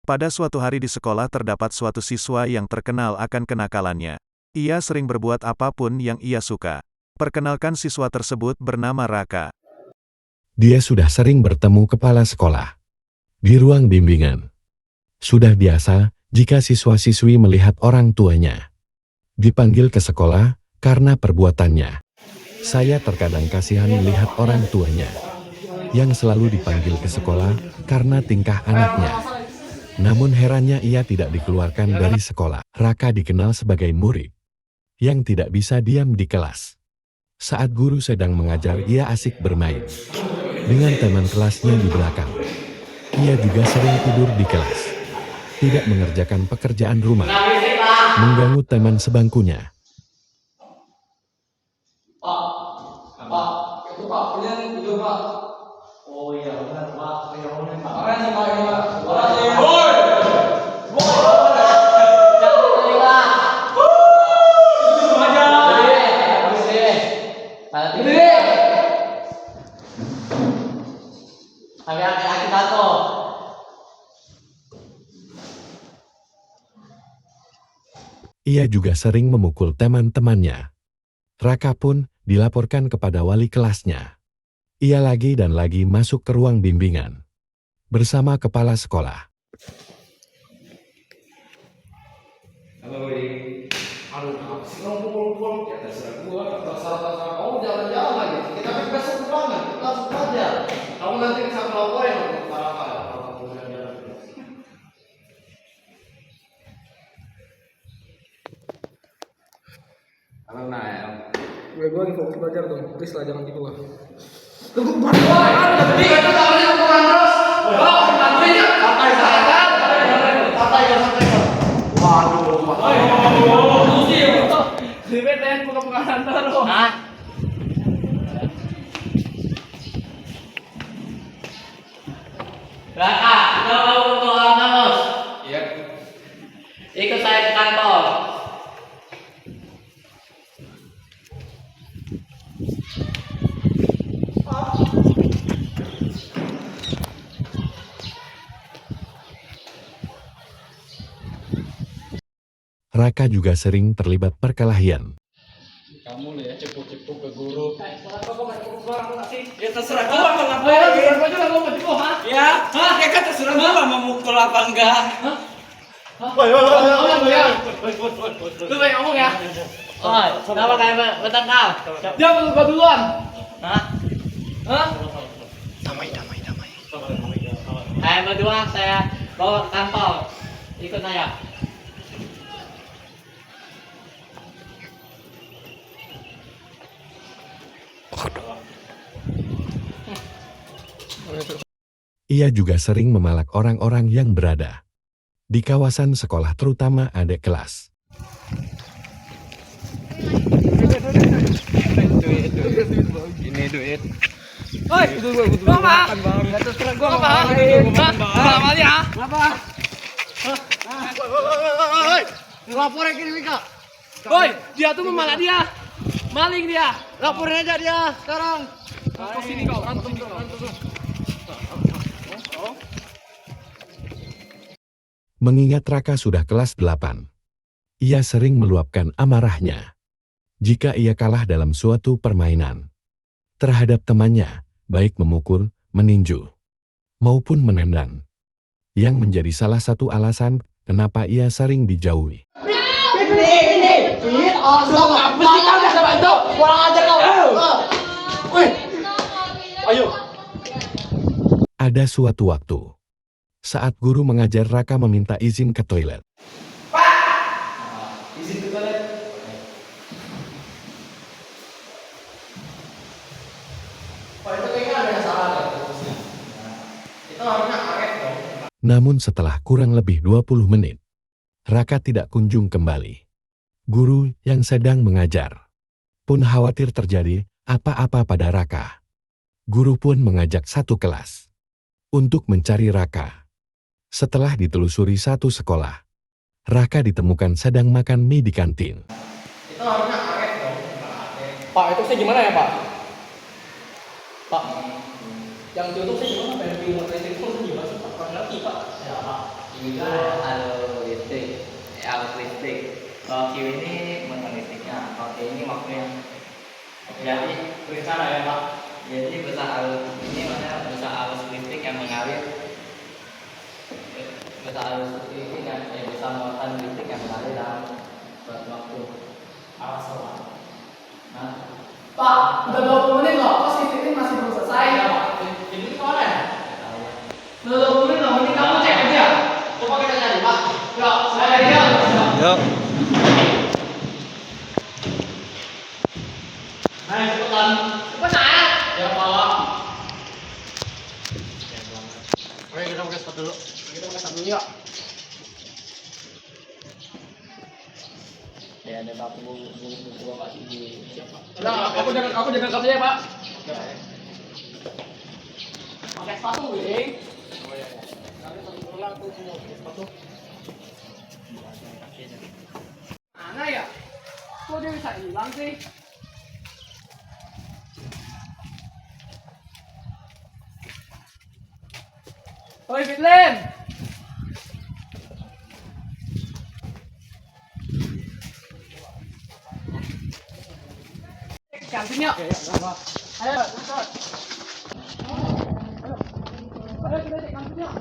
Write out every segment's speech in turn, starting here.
Pada suatu hari di sekolah terdapat suatu siswa yang terkenal akan kenakalannya. Ia sering berbuat apapun yang ia suka. Perkenalkan siswa tersebut bernama Raka. Dia sudah sering bertemu kepala sekolah di ruang bimbingan. Sudah biasa jika siswa-siswi melihat orang tuanya dipanggil ke sekolah karena perbuatannya. Saya terkadang kasihan melihat orang tuanya yang selalu dipanggil ke sekolah karena tingkah anaknya. Namun herannya ia tidak dikeluarkan dari sekolah. Raka dikenal sebagai murid yang tidak bisa diam di kelas. Saat guru sedang mengajar, ia asik bermain dengan teman kelasnya di belakang. Ia juga sering tidur di kelas, tidak mengerjakan pekerjaan rumah, mengganggu teman sebangkunya. Itu Pak, punya tidur Pak. Oh iya benar Pak, makasih Pak, makasih. Woi! Ia juga sering memukul teman-temannya. Raka pun dilaporkan kepada wali kelasnya. Ia lagi dan lagi masuk ke ruang bimbingan bersama kepala sekolah. Halo, aduh, sih kamu pukul-pukul, ya terserah gua, terserah kamu jalan-jalan lagi. Kita kan besok pulangan, kita harus belajar. Kamu nanti bisa melaporin untuk para kalau kamu jalan-jalan. Halo Nael. Gue lagi fokus belajar dong, please lah jangan gitu lah. Raka, kita mau ke kampus. Iya. Ikut saya ke kantor. Raka juga sering terlibat perkelahian. Kamu nih ya cepuk-cepuk ke guru. Ya terserah gua mau ngapain. Ya, ya kan terserah gua mau mukul apa enggak. Lu banyak ngomong ya. Oh, kenapa kayak bertengkar? Dia mau gua duluan. Hah? Hah? Kalian berdua saya bawa ke kantor. Ikut saya. Ia juga sering memalak orang-orang yang berada di kawasan sekolah, terutama adik kelas. Ini duit. Hoi, gua apa? Terserah gua apa? Apa ya? Apa? Laporin ke Mika. Hoi, dia tuh memalak dia. Maling dia. Laporin aja dia sekarang. Kau sini kau, antum. Mengingat Raka sudah kelas 8, ia sering meluapkan amarahnya jika ia kalah dalam suatu permainan terhadap temannya, baik memukul, meninju, maupun menendang, yang menjadi salah satu alasan kenapa ia sering dijauhi. Ada suatu waktu, saat guru mengajar, Raka meminta izin ke toilet. Izin ke toilet. Pak, itu kayaknya ada yang salah deh. Itu harusnya karet dong. Namun setelah kurang lebih 20 menit, Raka tidak kunjung kembali. Guru yang sedang mengajar pun khawatir terjadi apa-apa pada Raka. Guru pun mengajak satu kelas untuk mencari Raka. Setelah ditelusuri satu sekolah, Raka ditemukan sedang makan mie di kantin. Itu harusnya karet dong. Pak, itu saya gimana ya, Pak? Pak. Yang contoh saya gimana pengen beli motor listrik itu gimana sih Pak? Kurang ngerti Pak. Ya Pak, ini kan adu listrik, arus listrik. Kalau Q ini motor listriknya, kalau T ini maksudnya. Jadi Berencana ya Pak. jadi besar arus ini maksudnya besar arus listrik yang mengalir. Besar arus listrik yang besar muatan listrik yang mengalir dalam suatu waktu. Awas Pak. Nah, Pak, udah 20 menit loh, kok si ini masih belum selesai ya Pak? Jadi kemana ya? Udah 20 menit loh, ini kamu cek aja. Coba kita cari, Pak. Ya, saya dia. Yuk. Ayo cepetan. Cepetan. Ya, Pak. Oke, kita pakai sepatu dulu. Kita pakai sabun yuk. ya ada bapak bapak di Udah, aku jaga kabelnya Pak. Pakai sepatu, Wing. Mana ya? Kok dia bisa hilang sih? Oi, Fitlin! Kantin yuk. Ayo, masuk. Ayo, kita cek kantin yuk.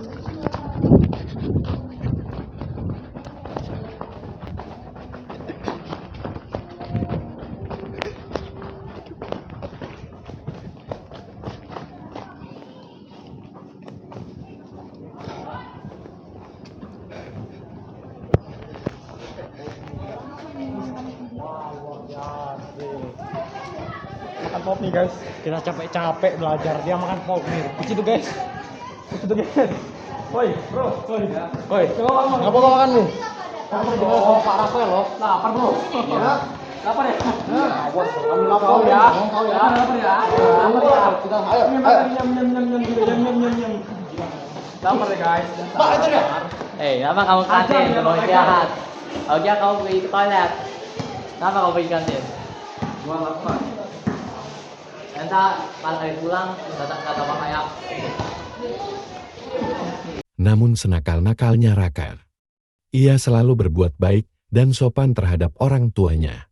Makan pop nih guys, kita capek-capek belajar, dia makan pop nih. Itu tuh guys, woi bro, woi ngapa kau makan lu? Oh, Pak Rafael loh. Lapar, Bro. Ya. Lapar ya? Awas, kami lapar ya. Lapar ya. Lapar ya. Kita ayo. Nyem. Lapar ya, guys. Pak, itu dia. Kenapa kamu kantin? Mau istirahat? Oke, kamu pergi ke toilet. Kenapa kamu pergi kantin? Gua lapar. Entar pas hari pulang, kata mama ya. Namun senakal-nakalnya Raka, ia selalu berbuat baik dan sopan terhadap orang tuanya.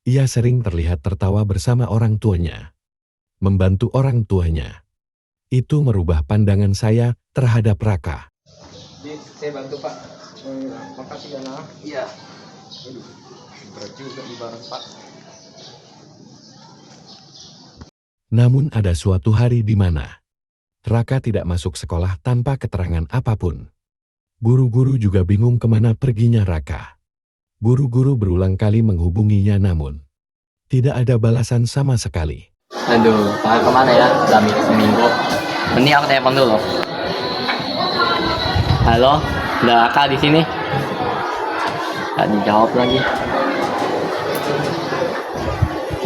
Ia sering terlihat tertawa bersama orang tuanya, membantu orang tuanya. Itu merubah pandangan saya terhadap Raka. Saya bantu, Pak. Makasih ya, Nah. Iya. Aduh, berat juga di bareng, Pak. Namun ada suatu hari di mana Raka tidak masuk sekolah tanpa keterangan apapun. Guru-guru juga bingung kemana perginya Raka. Guru-guru berulang kali menghubunginya namun tidak ada balasan sama sekali. Aduh, kamu kemana ya? Udah seminggu. Mending aku telepon dulu. Halo, udah Kakak di sini? Gak dijawab lagi.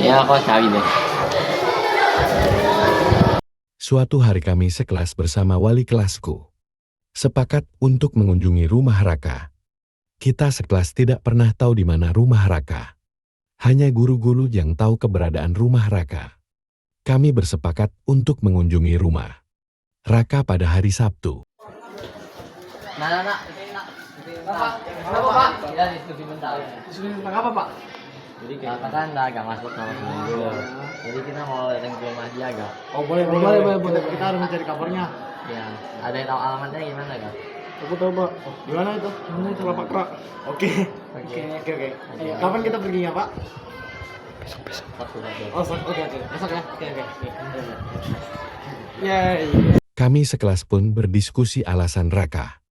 Ya, aku cari deh. Suatu hari kami sekelas bersama wali kelasku sepakat untuk mengunjungi rumah Raka. Kita sekelas tidak pernah tahu di mana rumah Raka. Hanya guru-guru yang tahu keberadaan rumah Raka. Kami bersepakat untuk mengunjungi rumah Raka pada hari Sabtu. Nak. Bapak, kenapa, Pak? Ya, diskusi bentar. Disuruh tentang apa, Pak? Jadi kita kan udah agak masuk sama seminggu. Jadi kita mau datang ke rumah dia agak. Oh boleh. Kita harus mencari kabarnya. Ya, ada yang tahu alamatnya gimana gak? Aku tahu Pak. Gimana itu? Ini itu lapak Krak. Oke. Kapan kita perginya Pak? Besok. Oh, oke. Besok ya. Oke. Kami sekelas pun berdiskusi alasan Raka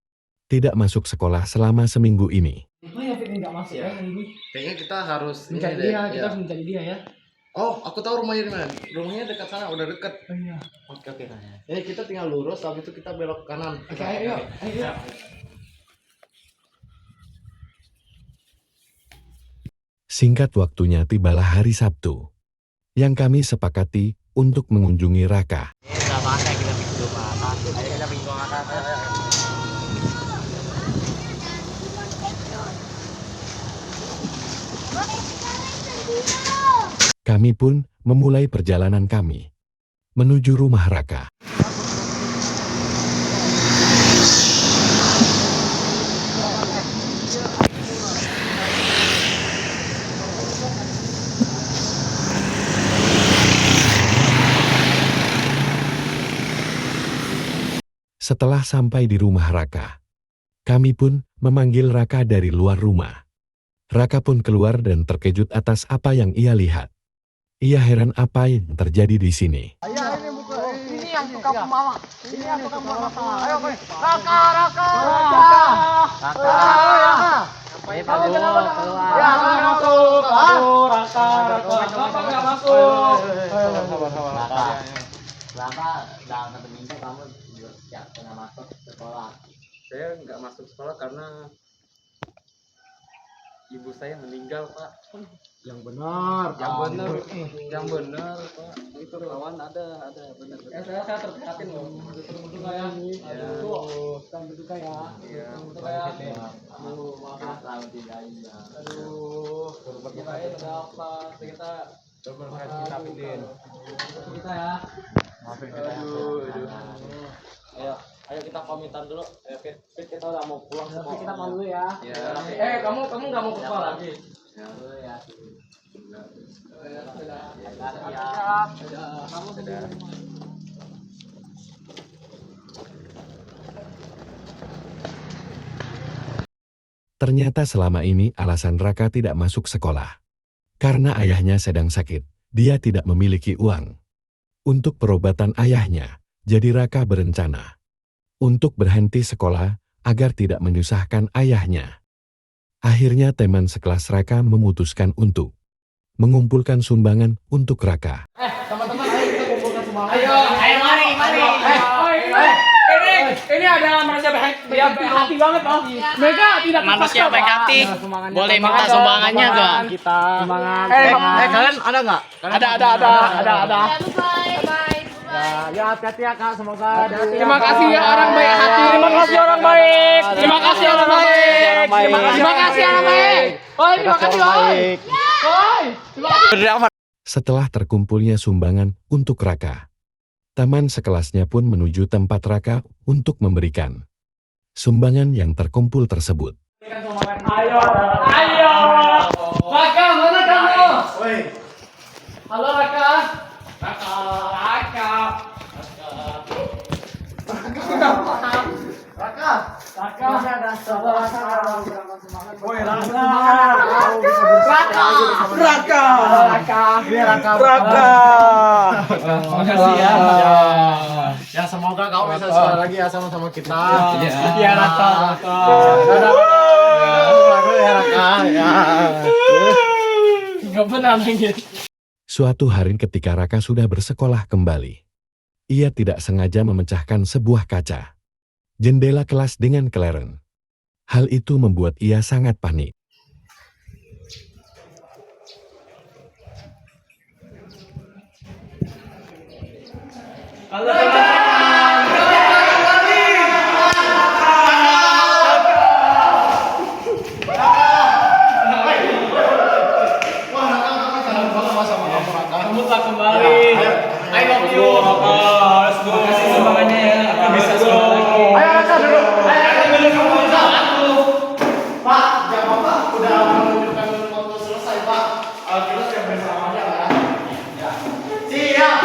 tidak masuk sekolah selama seminggu ini. Itu yang Fit nggak masuk ya ini. Kayaknya kita harus Mencari ini deh, dia, kita ya. harus mencari dia ya. Oh, aku tahu rumahnya di mana. Rumahnya dekat sana, udah dekat. Oh iya. Oke. Jadi kita tinggal lurus, habis itu kita belok ke kanan. Oke, ayo. Singkat waktunya tibalah hari Sabtu yang kami sepakati untuk mengunjungi Raka. Udah pakai kita pergi ke rumah atas. Ayo kita pergi ke rumah atas. Ayo. Kami pun memulai perjalanan kami menuju rumah Raka. Setelah sampai di rumah Raka, kami pun memanggil Raka dari luar rumah. Raka pun keluar dan terkejut atas apa yang ia lihat. Ia heran apa yang terjadi di sini. Ini yang tukang mama. Ini yang tukang mama. Ayo, Raka. Ayo Pak Bu, keluar. Ya, masuk. Raka. Bapak nggak masuk. Selama dalam 1 minggu kamu ya pernah masuk sekolah. Saya nggak masuk sekolah karena ibu saya meninggal, Pak. Yang benar. Yang benar, Pak. Itu relawan ada benar. Saya terprihatin loh. Betul ya. Berduka ya. Iya. Maaf selalu tidak indah. Aduh, kirain ada apa? Kita kita ya. Maafin kita yang Ayo kita pamitan dulu. Fit, kita udah mau pulang sekolah. Kita mau dulu ya. Kamu nggak mau ke sekolah lagi? ya. Ternyata selama ini alasan Raka tidak masuk sekolah. Karena ayahnya sedang sakit, dia tidak memiliki uang. Untuk perobatan ayahnya, jadi Raka berencana untuk berhenti sekolah agar tidak menyusahkan ayahnya. Akhirnya teman sekelas Raka memutuskan untuk mengumpulkan sumbangan untuk Raka. Teman-teman, ayo kita kumpulkan semua. Ayo mari. Ini ada manusia baik hati banget, Bang. Mereka tidak Manusia baik hati. Boleh minta sumbangannya nggak? Kita. Semangat. Kalian ada nggak? Ada. Ya, hati-hati ya Kak, semoga Terima kasih ya orang baik hati. Terima kasih orang baik. Terima kasih orang baik. Terima kasih orang baik. Oi, terima kasih oi. Setelah terkumpulnya sumbangan untuk Raka, teman sekelasnya pun menuju tempat Raka untuk memberikan sumbangan yang terkumpul tersebut. Ayo. Raka, mana kamu? Halo Raka. Makasih ya. Ya semoga kau bisa sekolah lagi ya sama-sama kita. Iya Raka. Ya Raka. Ya. Enggak benar gitu. Suatu hari ketika Raka sudah bersekolah kembali, ia tidak sengaja memecahkan sebuah kaca jendela kelas dengan keleren. Hal itu membuat ia sangat panik. Kamu tak kembali. I love you. Let's go. Kasih sumbangannya ya. Aku bisa sekolah lagi. Ayo Raka dulu. Pak, jangan Pak, udah menunjukkan waktu selesai Pak. Kita sudah bersamanya lah ya. Siap.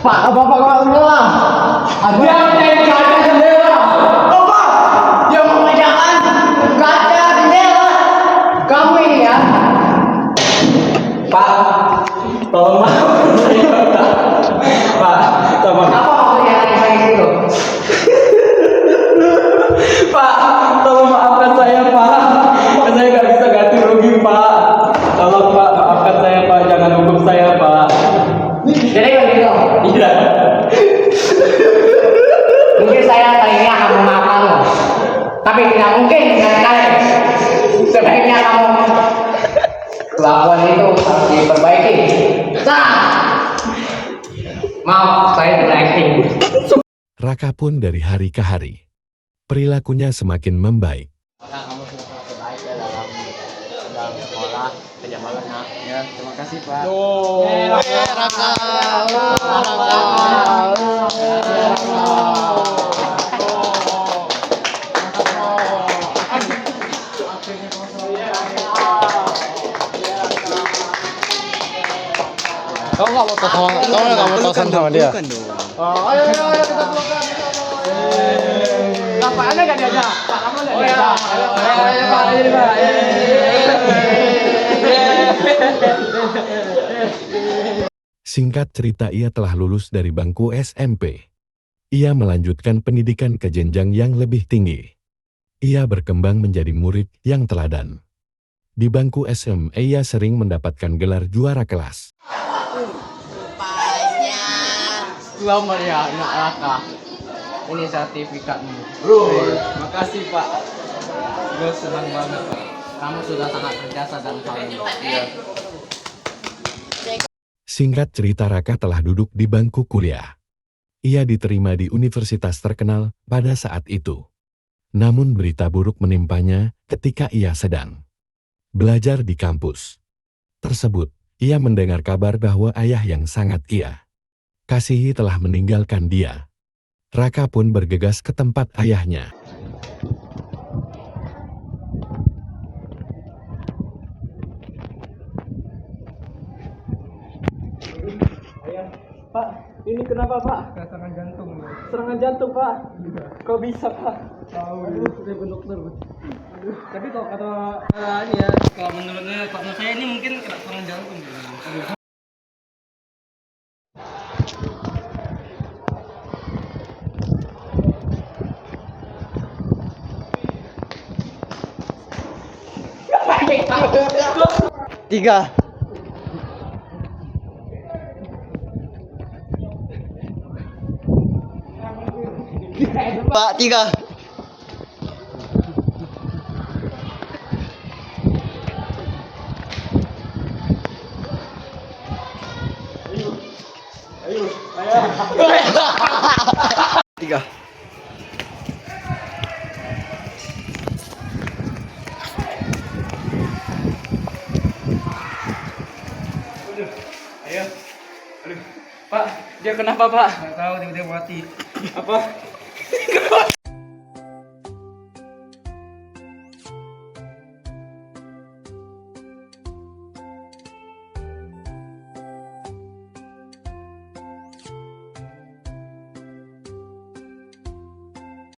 Pak, bapak kau jendela. Dia menjadi kaca jendela. Bapak, dia memecahkan kaca jendela. Kamu ini ya? Pak, tolong maafkan saya, Pak. Pak, tolong. Apa maksudnya saya itu? Pak, tolong maafkan saya, Pak. Saya nggak bisa ganti rugi, Pak. Tolong, Pak, maafkan saya, Pak. Jangan hukum saya, Pak. Jadi begitu. Iya. Mungkin saya tadinya akan memaafkanmu, tapi tidak mungkin dengan kalian. Sebaiknya kamu kelakuan itu harus diperbaiki. Maaf, saya tidak acting. Raka pun dari hari ke hari, perilakunya semakin membaik. Maka kamu sudah terbaik ya dalam sekolah kerja malamnya. Ya, terima kasih Pak. Kamu nggak mau tosan sama dia? Oh, ayo kita pelukan. Bapaknya nggak diajak. Pak, kamu nggak diajak. Ayo Pak. Singkat cerita, ia telah lulus dari bangku SMP. Ia melanjutkan pendidikan ke jenjang yang lebih tinggi. Ia berkembang menjadi murid yang teladan. Di bangku SMA, ia sering mendapatkan gelar juara kelas. Selamat ya, anak Raka. Ini sertifikatmu. Makasih, Pak. Gue senang banget, Pak. Kamu sudah sangat berjasa dalam hal ini. Iya. Singkat cerita, Raka telah duduk di bangku kuliah. Ia diterima di universitas terkenal pada saat itu. Namun berita buruk menimpanya ketika ia sedang belajar di kampus tersebut. Ia mendengar kabar bahwa ayah yang sangat ia kasihi telah meninggalkan dia. Raka pun bergegas ke tempat ayahnya. Pak, ini kenapa, Pak? Serangan jantung. Serangan jantung, Pak. Kok bisa, Pak? Tahu. Udah dokter. Tapi kalau kata ini ya, kalau menurut saya ini mungkin kena serangan jantung. Tiga. Pak, tiga. Tiga. Pak, dia kenapa, Pak? Nggak tahu, tiba-tiba mati. Apa?